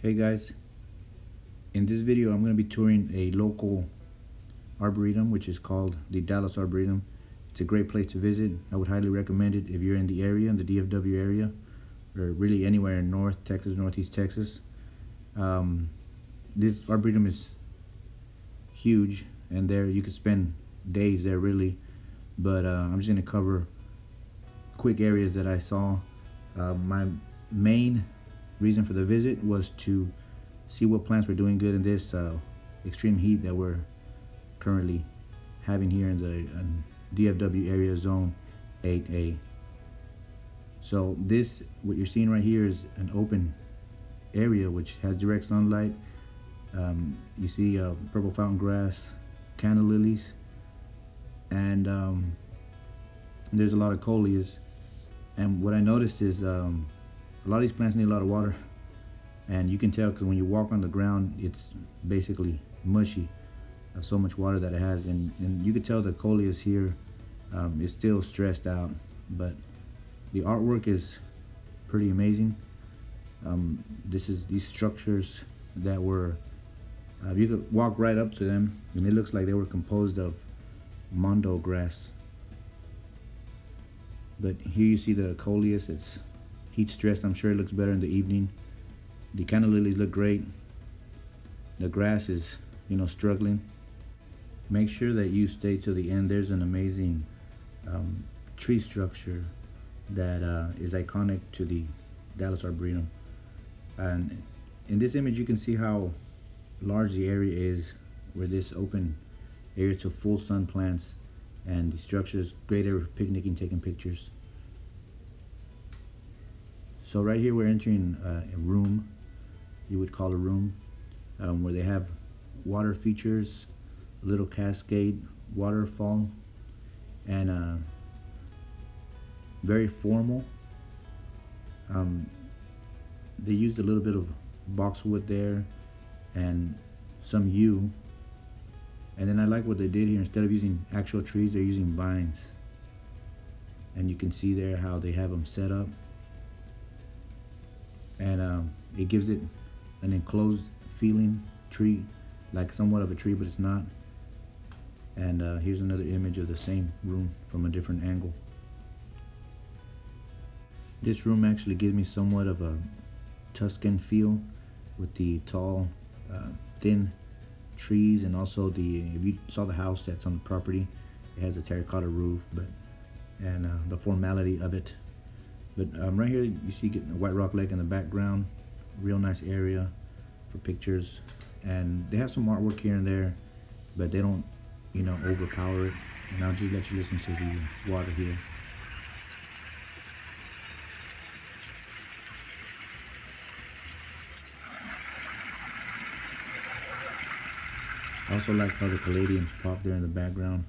Hey guys, in this video I'm going to be touring a local arboretum which is called the Dallas Arboretum. It's a great place to visit. I would highly recommend it if you're in the area, in the DFW area, or really anywhere in North Texas, Northeast Texas. This arboretum is huge and there you could spend days there really, but I'm just going to cover quick areas that I saw. My main reason for the visit was to see what plants were doing good in this extreme heat that we're currently having here in the DFW area, zone 8A. So this, what you're seeing right here, is an open area which has direct sunlight. You see purple fountain grass, canna lilies, and there's a lot of coleus. And what I noticed is a lot of these plants need a lot of water, and you can tell because when you walk on the ground it's basically mushy, so much water that it has, and you can tell the coleus here is still stressed out, but the artwork is pretty amazing. These structures that were you could walk right up to them and it looks like they were composed of mondo grass. But here you see the coleus, it's heat stressed. I'm sure it looks better in the evening. The canna lilies look great. The grass is, struggling. Make sure that you stay to the end. There's an amazing tree structure that is iconic to the Dallas Arboretum. And in this image you can see how large the area is where this open area to full sun plants, and the structure is great area for picnicking, taking pictures. So right here we're entering a room, you would call a room, where they have water features, a little cascade, waterfall, and very formal. They used a little bit of boxwood there and some yew. And then I like what they did here. Instead of using actual trees, they're using vines. And you can see there how they have them set up. And it gives it an enclosed feeling, tree, like somewhat of a tree, but it's not. And here's another image of the same room from a different angle. This room actually gives me somewhat of a Tuscan feel with the tall, thin trees, and also if you saw the house that's on the property, it has a terracotta roof, and the formality of it. But right here you see a White Rock Lake in the background, real nice area for pictures, and they have some artwork here and there, but they don't overpower it. And I'll just let you listen to the water here. I also like how the caladiums pop there in the background.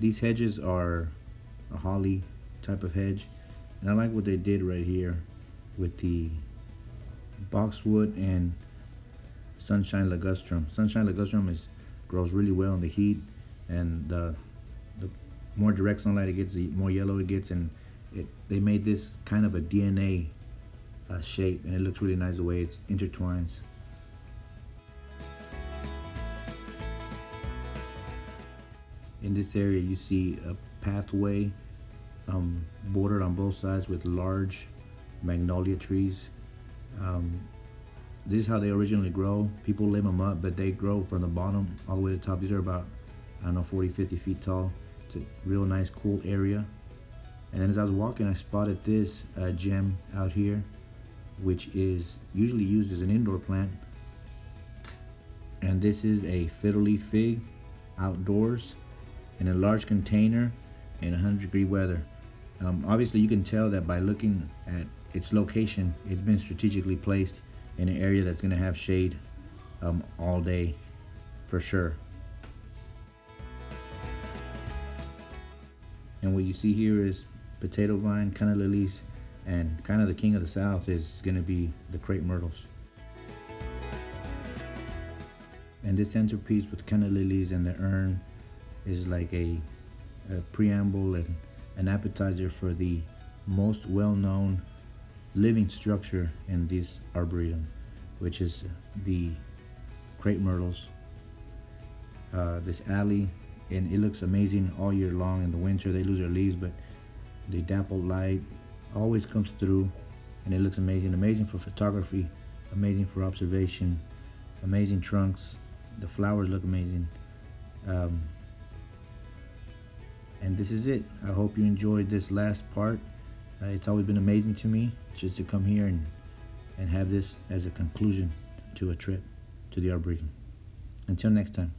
These hedges are a holly type of hedge, and I like what they did right here with the boxwood and sunshine ligustrum. Sunshine ligustrum grows really well in the heat, and the more direct sunlight it gets, the more yellow it gets, and they made this kind of a DNA shape, and it looks really nice the way it intertwines. In this area you see a pathway bordered on both sides with large magnolia trees. This is how they originally grow. People limb them up, but they grow from the bottom all the way to the top. These are about, 40-50 feet tall. It's a real nice cool area. And then as I was walking, I spotted this gem out here, which is usually used as an indoor plant. And this is a Fiddly Fig outdoors in a large container in 100-degree weather. Obviously you can tell that by looking at its location. It's been strategically placed in an area that's going to have shade all day for sure. And what you see here is potato vine, canna lilies, and kind of the king of the south is going to be the Crepe Myrtles. And this centerpiece with canna lilies and the urn is like a preamble and an appetizer for the most well-known living structure in this arboretum. which is the Crepe Myrtles. This alley, and it looks amazing all year long. In the winter they lose their leaves, but the dappled light always comes through, and it looks amazing. Amazing for photography, amazing for observation, amazing trunks. The flowers look amazing. And this is it. I hope you enjoyed this last part. It's always been amazing to me just to come here and have this as a conclusion to a trip to the Arboretum. Until next time.